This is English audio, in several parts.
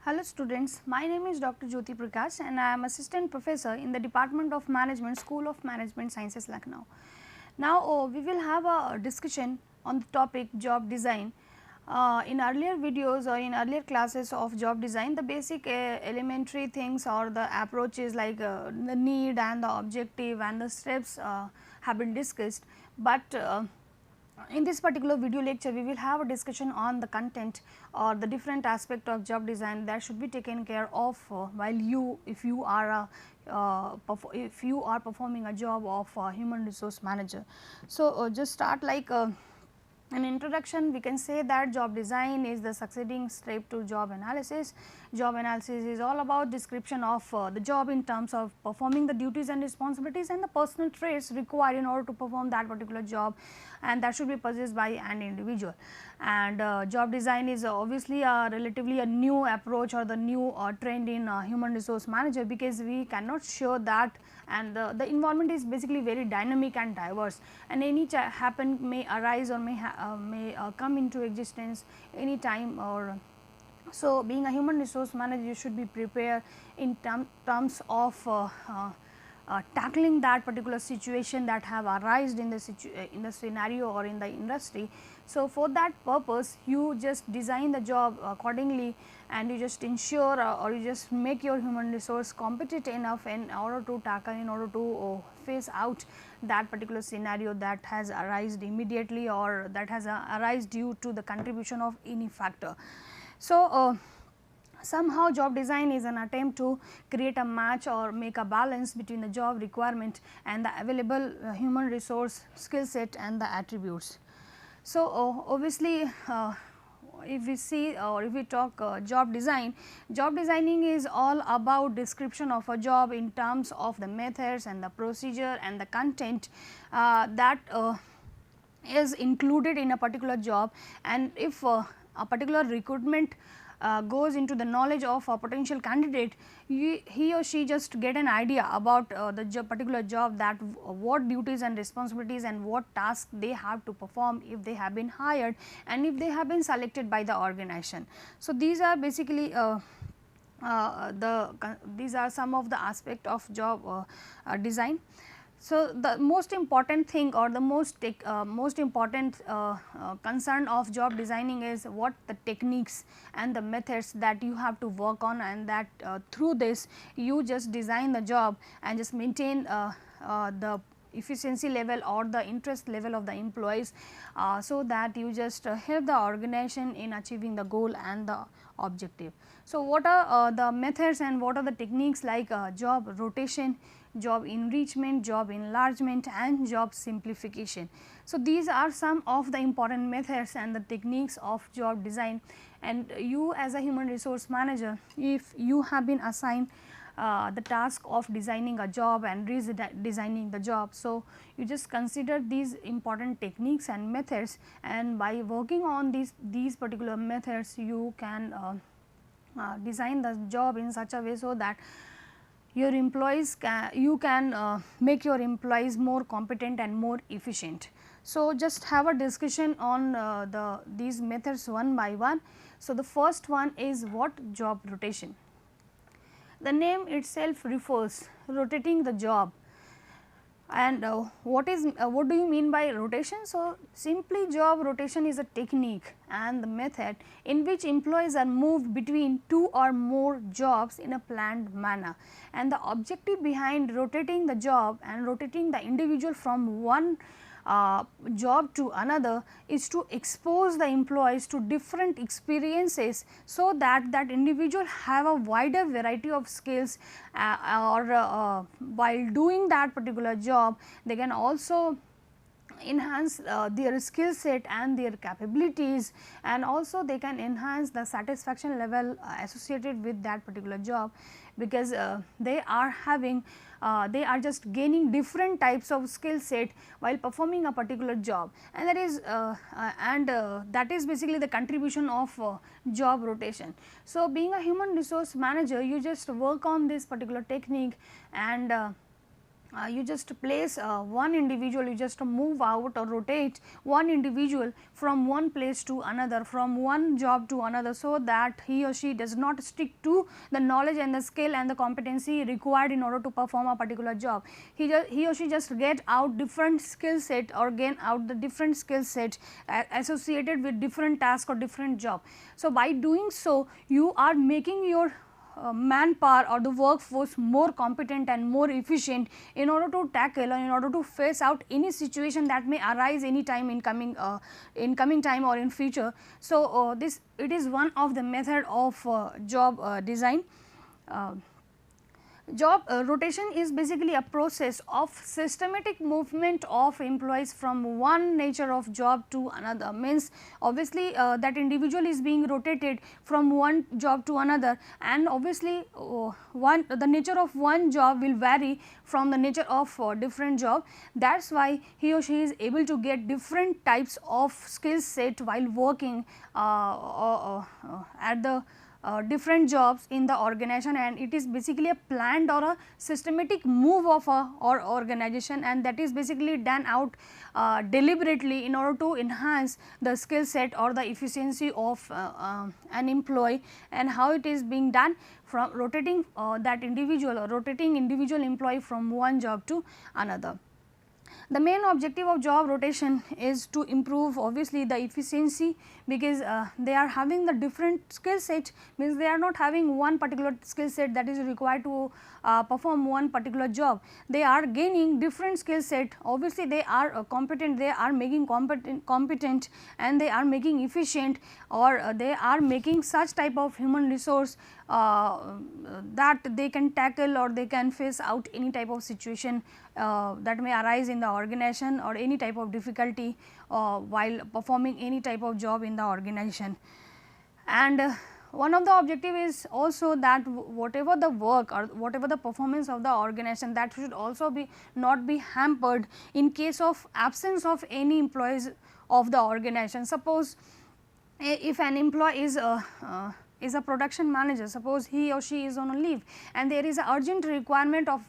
Hello students, my name is Dr. Jyoti Prakash and I am assistant professor in the Department of Management, School of Management Sciences, Lucknow. Now we will have a discussion on the topic job design. In earlier videos or in earlier classes of job design, the basic elementary things or the approaches like the need and the objective and the steps have been discussed, but in this particular video lecture we will have a discussion on the content or the different aspect of job design that should be taken care of while if you are performing a job of human resource manager. So just start like an introduction. We can say that job design is the succeeding step to job analysis. Job analysis is all about description of the job in terms of performing the duties and responsibilities and the personal traits required in order to perform that particular job, and that should be possessed by an individual. And job design is obviously relatively a new approach or the new trend in human resource manager, because we cannot show that, and the environment is basically very dynamic and diverse, and any happen may arise or may come into existence any time. Or so being a human resource manager, you should be prepared in terms of tackling that particular situation that have arisen in the scenario or in the industry. So for that purpose you just design the job accordingly, and you just ensure or you just make your human resource competent enough in order to tackle, in order to face out that particular scenario that has arisen immediately or that has arisen due to the contribution of any factor. So somehow job design is an attempt to create a match or make a balance between the job requirement and the available human resource skill set and the attributes. So obviously if we see or if we talk job designing is all about description of a job in terms of the methods and the procedure and the content that is included in a particular job. And if a particular recruitment goes into the knowledge of a potential candidate, he or she just get an idea about the particular job, that what duties and responsibilities and what tasks they have to perform if they have been hired and if they have been selected by the organization. So these are basically these are some of the aspect of job design. So the most important thing or the most important concern of job designing is what the techniques and the methods that you have to work on, and that through this you just design the job and just maintain the efficiency level or the interest level of the employees, so that you just help the organization in achieving the goal and the objective. So what are the methods and what are the techniques like job rotation, job enrichment, job enlargement and job simplification. So these are some of the important methods and the techniques of job design, and you as a human resource manager, if you have been assigned the task of designing a job and redesigning the job, so you just consider these important techniques and methods, and by working on these particular methods you can design the job in such a way so that your employees you can make your employees more competent and more efficient. So just have a discussion on these methods one by one. So the first one is what job rotation. The name itself refers rotating the job. And what do you mean by rotation? So simply job rotation is a technique and the method in which employees are moved between two or more jobs in a planned manner, and the objective behind rotating the job and rotating the individual from one job to another is to expose the employees to different experiences, so that that individual have a wider variety of skills, or while doing that particular job they can also enhance their skill set and their capabilities, and also they can enhance the satisfaction level associated with that particular job, because they are having they are just gaining different types of skill set while performing a particular job, and that is basically the contribution of job rotation. So being a human resource manager, you just work on this particular technique and you just place one individual, you just move out or rotate one individual from one place to another, from one job to another, so that he or she does not stick to the knowledge and the skill and the competency required in order to perform a particular job. He or she just get out different skill set or gain out the different skill set associated with different task or different job. So, by doing so you are making your manpower or the workforce more competent and more efficient in order to tackle or in order to face out any situation that may arise any time in coming time or in future. So, this it is one of the method of job design. Job rotation is basically a process of systematic movement of employees from one nature of job to another. Means obviously that individual is being rotated from one job to another, and obviously the nature of one job will vary from the nature of different job. That is why he or she is able to get different types of skill set while working at the different jobs in the organization, and it is basically a planned or a systematic move of a organization, and that is basically done out deliberately in order to enhance the skill set or the efficiency of an employee. And how it is being done? From rotating that individual or rotating individual employee from one job to another. The main objective of job rotation is to improve obviously the efficiency, because they are having the different skill set, means they are not having one particular skill set that is required to perform one particular job. They are gaining different skill set, obviously they are competent, they are making competent and they are making efficient, or they are making such type of human resource that they can tackle or they can face out any type of situation that may arise in the organization or any type of difficulty while performing any type of job in the organization. And one of the objective is also that whatever the work or whatever the performance of the organization, that should also be not be hampered in case of absence of any employees of the organization. Suppose if an employee is a production manager, suppose he or she is on a leave and there is a urgent requirement of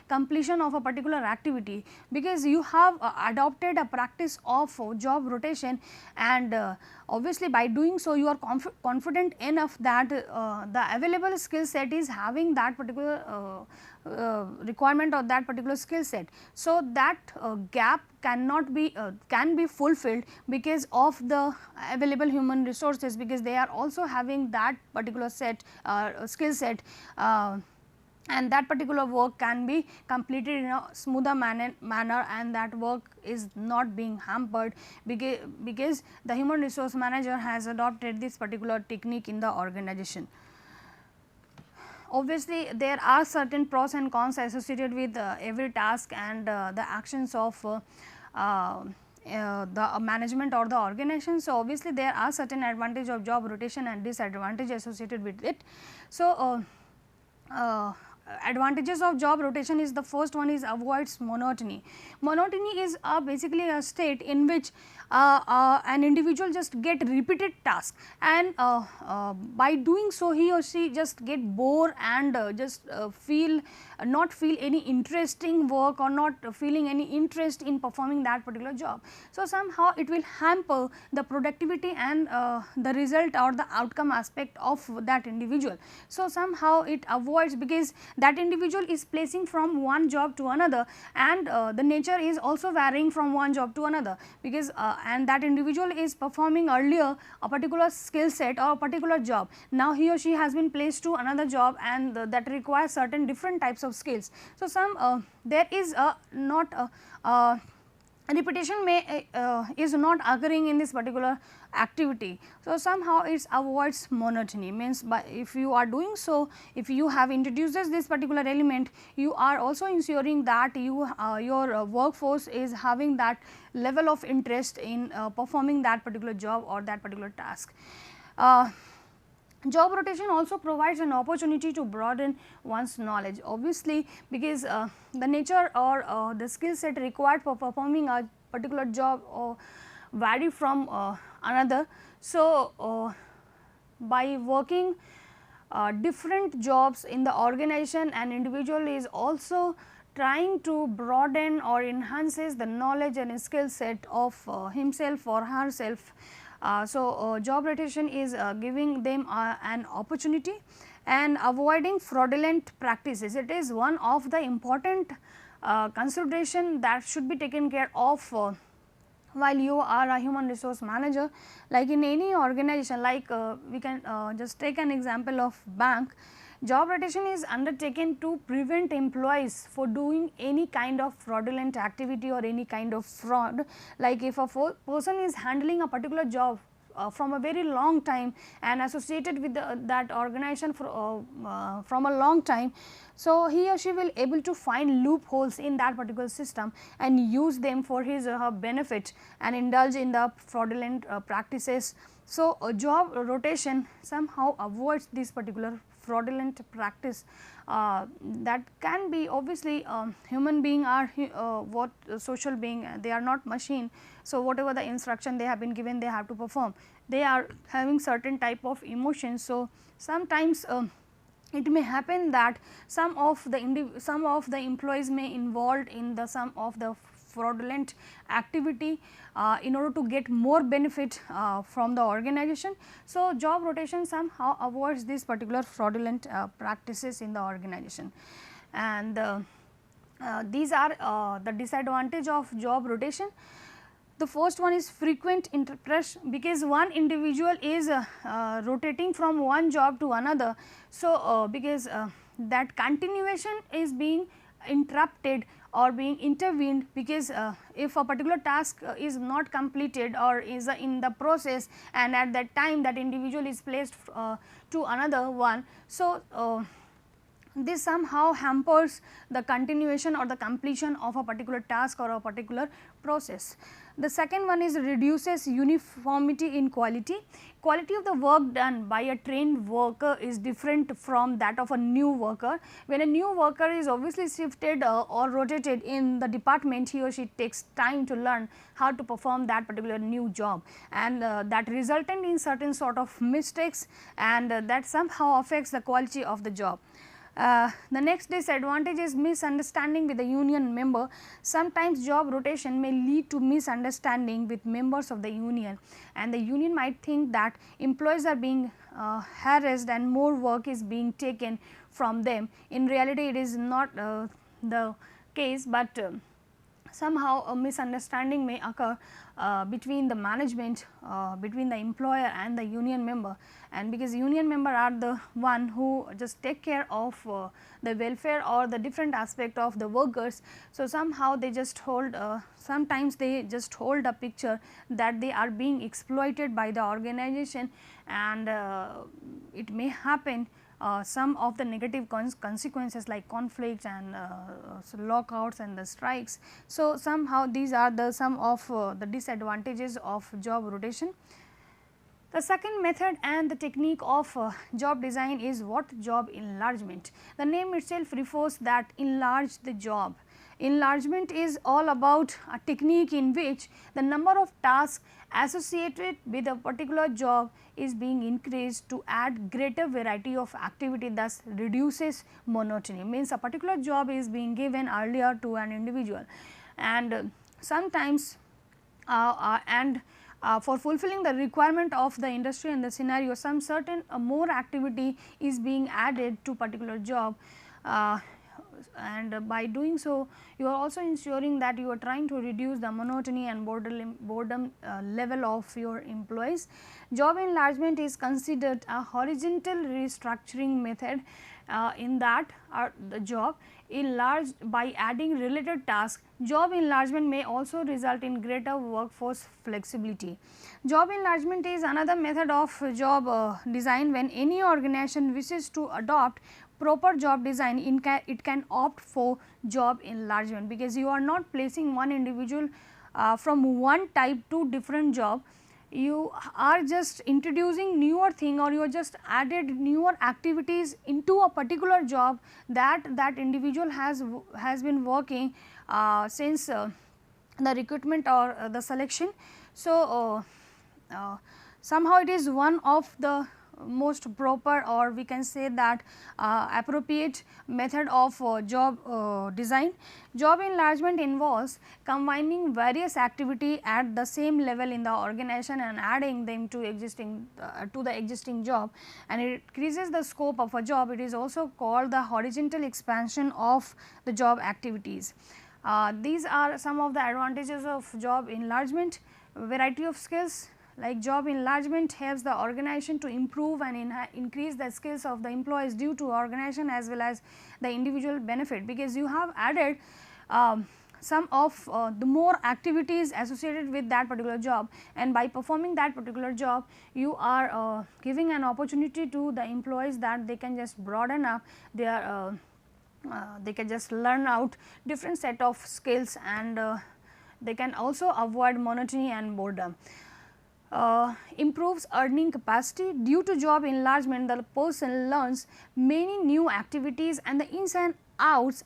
completion of a particular activity, because you have adopted a practice of job rotation, and obviously by doing so you are confident enough that the available skill set is having that particular requirement or that particular skill set. So, that gap cannot be can be fulfilled because of the available human resources, because they are also having that particular set skill set, and that particular work can be completed in a smoother manner, and that work is not being hampered because the human resource manager has adopted this particular technique in the organization. Obviously, there are certain pros and cons associated with every task and the actions of the management or the organization. So, obviously, there are certain advantage of job rotation and disadvantage associated with it. So, advantages of job rotation is, the first one is avoids monotony. Monotony is basically a state in which an individual just get repeated task, and by doing so he or she just get bored and just not feel any interesting work or not feeling any interest in performing that particular job. So, somehow it will hamper the productivity and the result or the outcome aspect of that individual. So, somehow it avoids, because that individual is placing from one job to another, and the nature is also varying from one job to another, because and that individual is performing earlier a particular skill set or a particular job. Now, he or she has been placed to another job, and that requires certain different types of skills. So, there is not repetition may is not occurring in this particular activity. So, somehow it avoids monotony, means by if you are doing so, if you have introduced this particular element, you are also ensuring that your workforce is having that level of interest in performing that particular job or that particular task. Job rotation also provides an opportunity to broaden one's knowledge, obviously, because the nature or the skill set required for performing a particular job vary from another. So, by working different jobs in the organization, an individual is also trying to broaden or enhances the knowledge and skill set of himself or herself. Job rotation is giving them an opportunity and avoiding fraudulent practices. It is one of the important consideration that should be taken care of while you are a human resource manager. Like in any organization, like we can just take an example of bank. Job rotation is undertaken to prevent employees for doing any kind of fraudulent activity or any kind of fraud. Like if a person is handling a particular job from a very long time and associated with that organization from a long time, so he or she will able to find loopholes in that particular system and use them for his or her benefit and indulge in the fraudulent practices. So, job rotation somehow avoids this particular fraudulent practice that can be obviously human being are what social being, they are not machine. So, whatever the instruction they have been given, they have to perform, they are having certain type of emotions. So, sometimes it may happen that some of the employees may involved in the some of the fraudulent activity in order to get more benefit from the organization. So, job rotation somehow avoids these particular fraudulent practices in the organization, and these are the disadvantage of job rotation. The first one is frequent interruption, because one individual is rotating from one job to another. So, because that continuation is being interrupted or being intervened, because if a particular task is not completed or is in the process, and at that time that individual is placed to another one. So, this somehow hampers the continuation or the completion of a particular task or a particular process. The second one is reduces uniformity in quality. Quality of the work done by a trained worker is different from that of a new worker. When a new worker is obviously shifted or rotated in the department, he or she takes time to learn how to perform that particular new job, and that resultant in certain sort of mistakes, and that somehow affects the quality of the job. The next disadvantage is misunderstanding with the union member. Sometimes job rotation may lead to misunderstanding with members of the union, and the union might think that employees are being harassed and more work is being taken from them. In reality, it is not the case, but somehow a misunderstanding may occur between the management, between the employer and the union member, and because union member are the one who just take care of the welfare or the different aspect of the workers. So, somehow they just hold sometimes they just hold a picture that they are being exploited by the organization, and it may happen some of the negative consequences like conflicts and lockouts and the strikes. So, somehow these are the some of the disadvantages of job rotation. The second method and the technique of job design is what job enlargement. The name itself refers that enlarge the job. Enlargement is all about a technique in which the number of tasks associated with a particular job is being increased to add greater variety of activity, thus reduces monotony. Means a particular job is being given earlier to an individual, and sometimes for fulfilling the requirement of the industry and the scenario, some certain more activity is being added to particular job, and by doing so you are also ensuring that you are trying to reduce the monotony and boredom level of your employees. Job enlargement is considered a horizontal restructuring method in that the job enlarged by adding related tasks. Job enlargement may also result in greater workforce flexibility. Job enlargement is another method of job design. When any organization wishes to adopt proper job design, it can opt for job enlargement, because you are not placing one individual from one type to different job. You are just introducing newer thing, or you are just added newer activities into a particular job that individual has been working since the recruitment or the selection. So, somehow it is one of the most proper, or we can say that appropriate method of job design. Job enlargement involves combining various activity at the same level in the organization and adding them to the existing job, and it increases the scope of a job. It is also called the horizontal expansion of the job activities. These are some of the advantages of job enlargement. Variety of skills, like job enlargement helps the organization to improve and increase the skills of the employees due to organization as well as the individual benefit, because you have added some of the more activities associated with that particular job, and by performing that particular job you are giving an opportunity to the employees that they can just broaden up their they can just learn out different set of skills, and they can also avoid monotony and boredom. Improves earning capacity. Due to job enlargement, the person learns many new activities and the ins and outs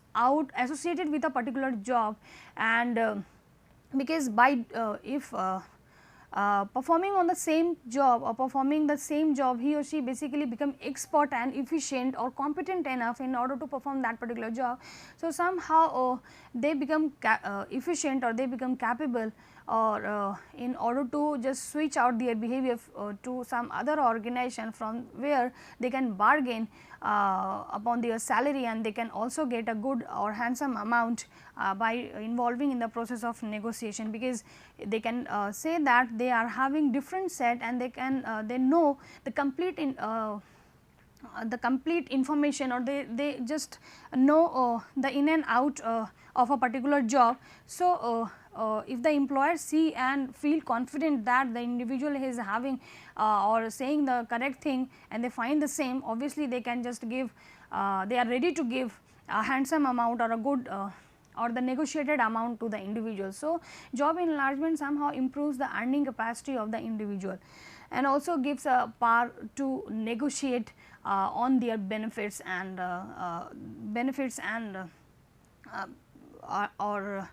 associated with a particular job, and because by if performing on the same job or performing the same job, he or she basically become expert and efficient or competent enough in order to perform that particular job. So, somehow they become efficient, or they become capable, or in order to just switch out their behavior to some other organization from where they can bargain upon their salary, and they can also get a good or handsome amount by involving in the process of negotiation, because they can say that they are having different set, and they can they know the complete information, or they just know the in and out of a particular job. So, if the employer see and feel confident that the individual is having or saying the correct thing, and they find the same, obviously they can just give they are ready to give a handsome amount or a good or the negotiated amount to the individual. So, job enlargement somehow improves the earning capacity of the individual, and also gives a power to negotiate on their benefits and or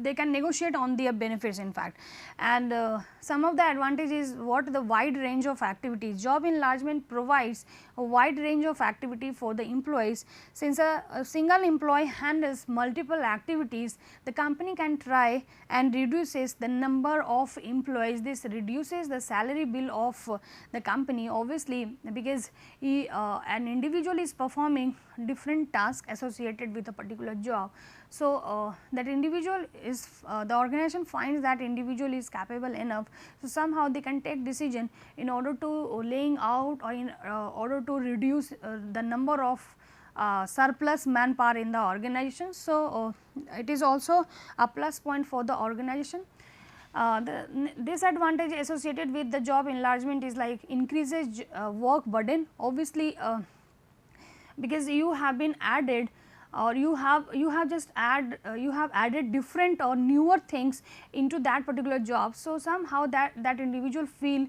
they can negotiate on their benefits in fact. And some of the advantages, what the wide range of activities. Job enlargement provides a wide range of activity for the employees. Since a single employee handles multiple activities, the company can try and reduces the number of employees. This reduces the salary bill of the company, obviously, because an individual is performing different tasks associated with a particular job. So, that individual is the organization finds that individual is capable enough. So, somehow they can take decision in order to laying out, or in order to reduce the number of surplus manpower in the organization. So, it is also a plus point for the organization. The disadvantage associated with the job enlargement is like increases work burden, obviously, because you have been added, or you have just added different or newer things into that particular job. So, somehow that individual feel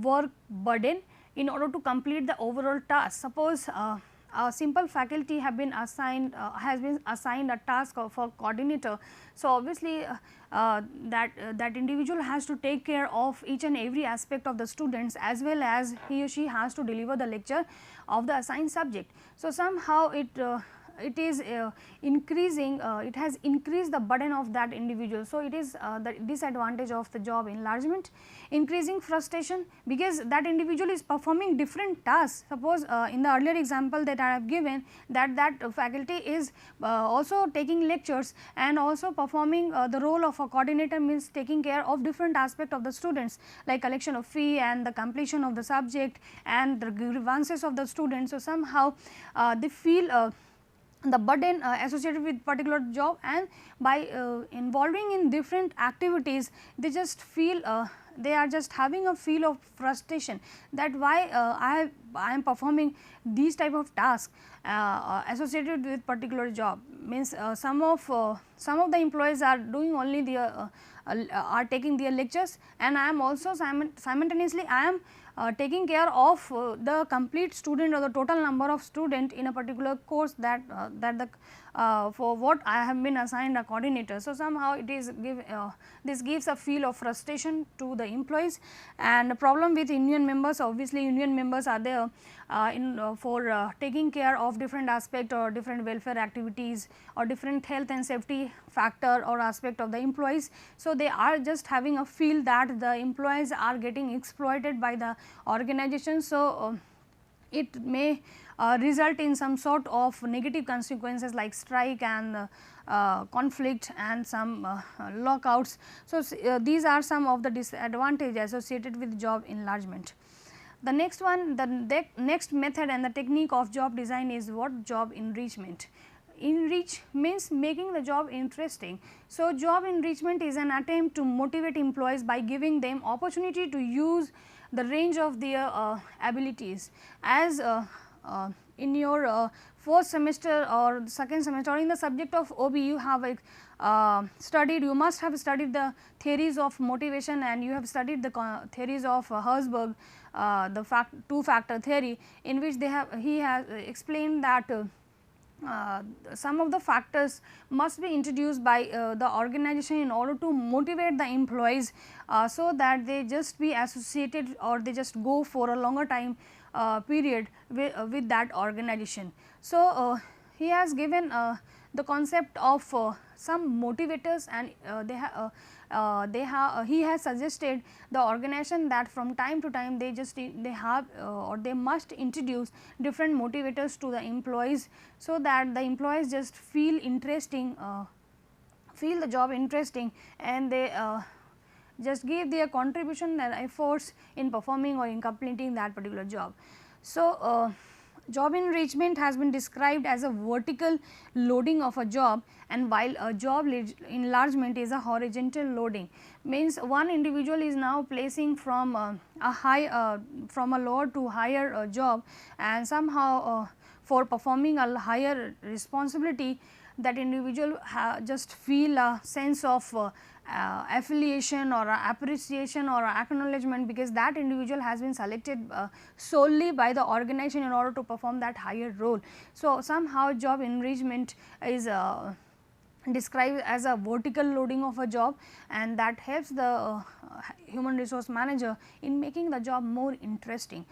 work burden in order to complete the overall task. Suppose a simple faculty have been assigned has been assigned a task of a coordinator. So, obviously, that individual has to take care of each and every aspect of the students, as well as he or she has to deliver the lecture of the assigned subject. So, somehow it is increasing, it has increased the burden of that individual. So, it is the disadvantage of the job enlargement. Increasing frustration, because that individual is performing different tasks. Suppose in the earlier example that I have given, that faculty is also taking lectures and also performing the role of a coordinator, means taking care of different aspect of the students, like collection of fee and the completion of the subject and the grievances of the students. So, somehow they feel the burden associated with particular job, and by involving in different activities, they just feel they are just having a feel of frustration, that why I am performing these type of tasks associated with particular job. Means some of the employees are doing only the are taking their lectures, and I am also simultaneously I am taking care of the complete student or the total number of student in a particular course that for what I have been assigned a coordinator. So, somehow it is this gives a feel of frustration to the employees, and the problem with union members, obviously union members are there for taking care of different aspect or different welfare activities or different health and safety factor or aspect of the employees. So, they are just having a feel that the employees are getting exploited by the organization. So, it may result in some sort of negative consequences like strike and conflict and some lockouts. So, these are some of the disadvantages associated with job enlargement. The next one, the next method and the technique of job design is what? Job enrichment. Enrich means making the job interesting. So, job enrichment is an attempt to motivate employees by giving them opportunity to use the range of their abilities. As in your fourth semester or second semester or in the subject of OB, you have studied, you must have studied the theories of motivation, and you have studied the theories of Herzberg, the two factor theory, in which he has explained that some of the factors must be introduced by the organization in order to motivate the employees, so that they just be associated or they just go for a longer time period with that organization. So, he has given the concept of some motivators, and he has suggested the organization that from time to time they have or they must introduce different motivators to the employees, so that the employees just feel interesting, feel the job interesting, and they just give their contribution and efforts in performing or in completing that particular job. So, job enrichment has been described as a vertical loading of a job, and while a job enlargement is a horizontal loading, means one individual is now placing from from a lower to higher job, and somehow for performing a higher responsibility, that individual just feel a sense of affiliation or appreciation or acknowledgement, because that individual has been selected solely by the organization in order to perform that higher role. So, somehow job enrichment is described as a vertical loading of a job, and that helps the human resource manager in making the job more interesting,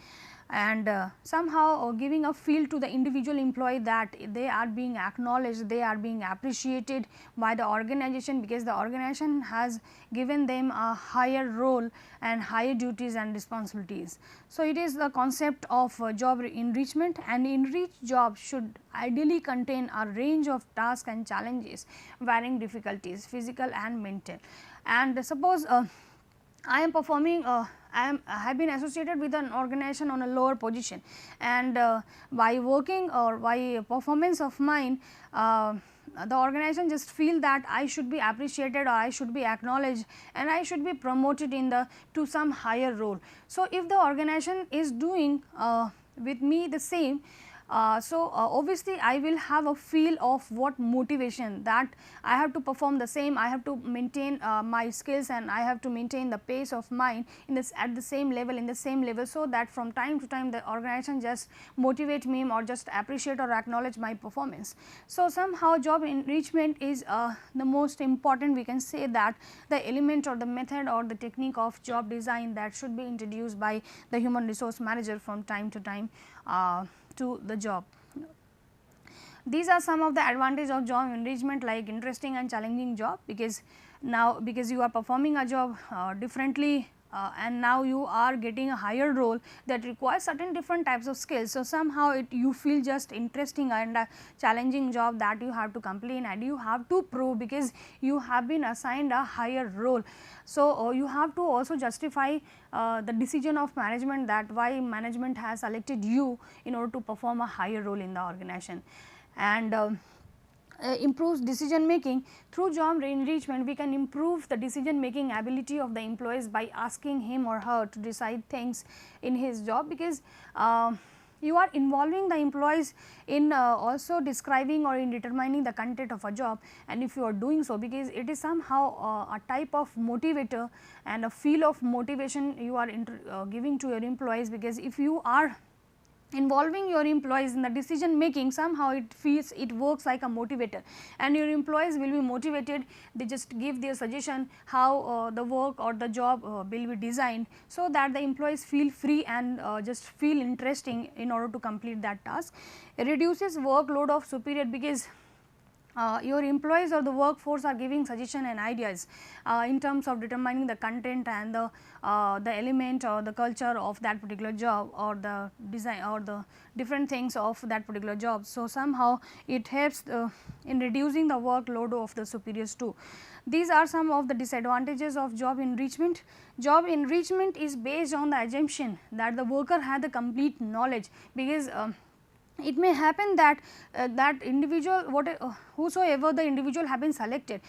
and somehow giving a feel to the individual employee that they are being acknowledged, they are being appreciated by the organization, because the organization has given them a higher role and higher duties and responsibilities. So, it is the concept of job enrichment, and enriched job should ideally contain a range of tasks and challenges varying difficulties, physical and mental. And suppose I am performing I have been associated with an organization on a lower position, and by working or by performance of mine, the organization just feel that I should be appreciated or I should be acknowledged, and I should be promoted in the to some higher role. So, if the organization is doing with me the same, so obviously I will have a feel of what motivation, that I have to perform the same, I have to maintain my skills, and I have to maintain the pace of mine in this at the same level, in the same level, so that from time to time the organization just motivate me or just appreciate or acknowledge my performance. So, somehow job enrichment is the most important, we can say that the element or the method or the technique of job design that should be introduced by the human resource manager from time to time to the job. These are some of the advantages of job enrichment, like interesting and challenging job, because now because you are performing a job differently, and now you are getting a higher role that requires certain different types of skills. So, somehow you feel just interesting and a challenging job that you have to complete and you have to prove, because you have been assigned a higher role. So, you have to also justify the decision of management, that why management has selected you in order to perform a higher role in the organization. And improves decision making. Through job enrichment, we can improve the decision making ability of the employees by asking him or her to decide things in his job, because you are involving the employees in also describing or in determining the content of a job, and if you are doing so, because it is somehow a type of motivator and a feel of motivation you are giving to your employees, because if you are involving your employees in the decision making, somehow it works like a motivator, and your employees will be motivated. They just give their suggestion how the work or the job will be designed, so that the employees feel free and just feel interesting in order to complete that task. It reduces workload of superior, because your employees or the workforce are giving suggestion and ideas in terms of determining the content and the element or the culture of that particular job, or the design or the different things of that particular job. So, somehow it helps in reducing the workload of the superiors too. These are some of the disadvantages of job enrichment. Job enrichment is based on the assumption that the worker had the complete knowledge, because it may happen that that individual whosoever the individual have been selected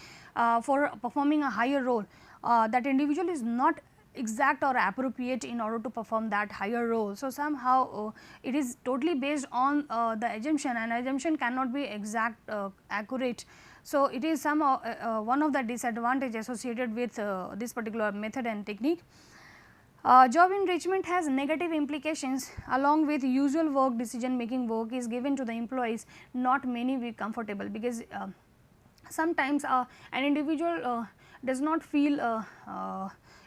for performing a higher role, that individual is not exact or appropriate in order to perform that higher role. So, somehow it is totally based on the assumption, and assumption cannot be exact accurate. So, it is some one of the disadvantages associated with this particular method and technique. Job enrichment has negative implications. Along with usual work, decision making work is given to the employees, not many be comfortable, because sometimes an individual does not feel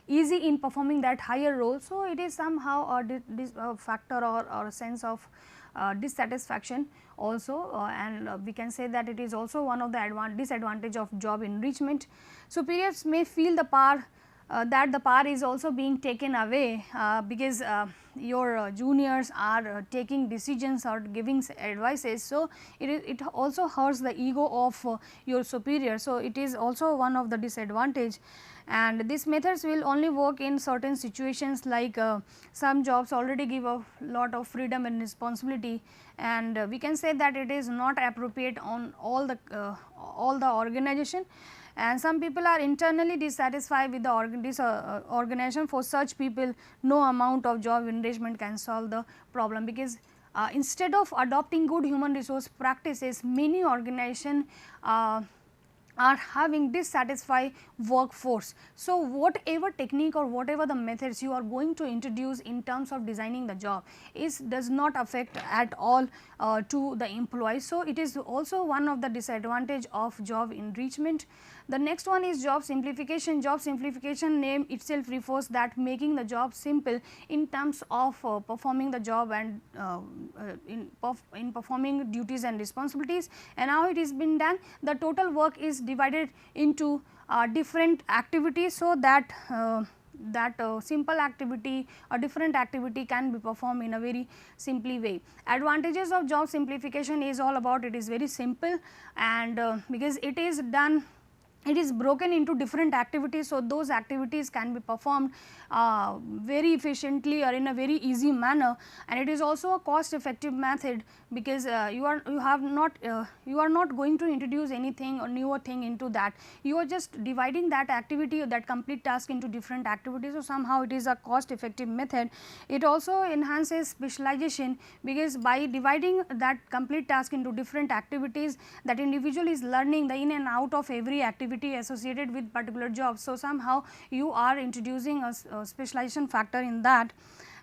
easy in performing that higher role. So, it is somehow a factor or a sense of dissatisfaction also, and we can say that it is also one of the disadvantage of job enrichment. Superiors may feel the power that the power is also being taken away, because your juniors are taking decisions or giving advices. So, it also hurts the ego of your superior. So, it is also one of the disadvantage, and these methods will only work in certain situations, like some jobs already give a lot of freedom and responsibility, and we can say that it is not appropriate on all the organization. And some people are internally dissatisfied with the organization. For such people, no amount of job enrichment can solve the problem, because instead of adopting good human resource practices, many organizations are having dissatisfied workforce. So, whatever technique or whatever the methods you are going to introduce in terms of designing the job does not affect at all to the employees. So, it is also one of the disadvantage of job enrichment. The next one is job simplification. Job simplification name itself refers that making the job simple in terms of performing the job and in performing duties and responsibilities. And how it is been done, the total work is divided into different activities, so that simple activity or different activity can be performed in a very simply way. Advantages of job simplification is all about it is very simple, and because it is done, it is broken into different activities. So, those activities can be performed very efficiently or in a very easy manner, and it is also a cost effective method, because you are not going to introduce anything or newer thing into that. You are just dividing that activity or that complete task into different activities. So, somehow it is a cost effective method. It also enhances specialization, because by dividing that complete task into different activities, that individual is learning the in and out of every activity associated with particular job. So, somehow you are introducing a specialization factor in that.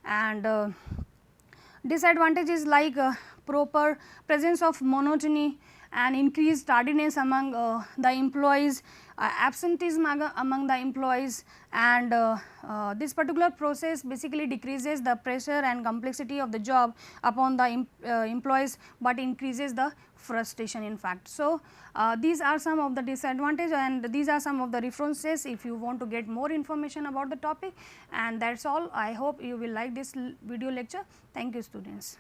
And disadvantages like proper presence of monotony and increased tardiness among the employees, absenteeism among the employees, and this particular process basically decreases the pressure and complexity of the job upon the employees, but increases the frustration in fact. So, these are some of the disadvantages, and these are some of the references if you want to get more information about the topic, and that is all. I hope you will like this video lecture. Thank you, students.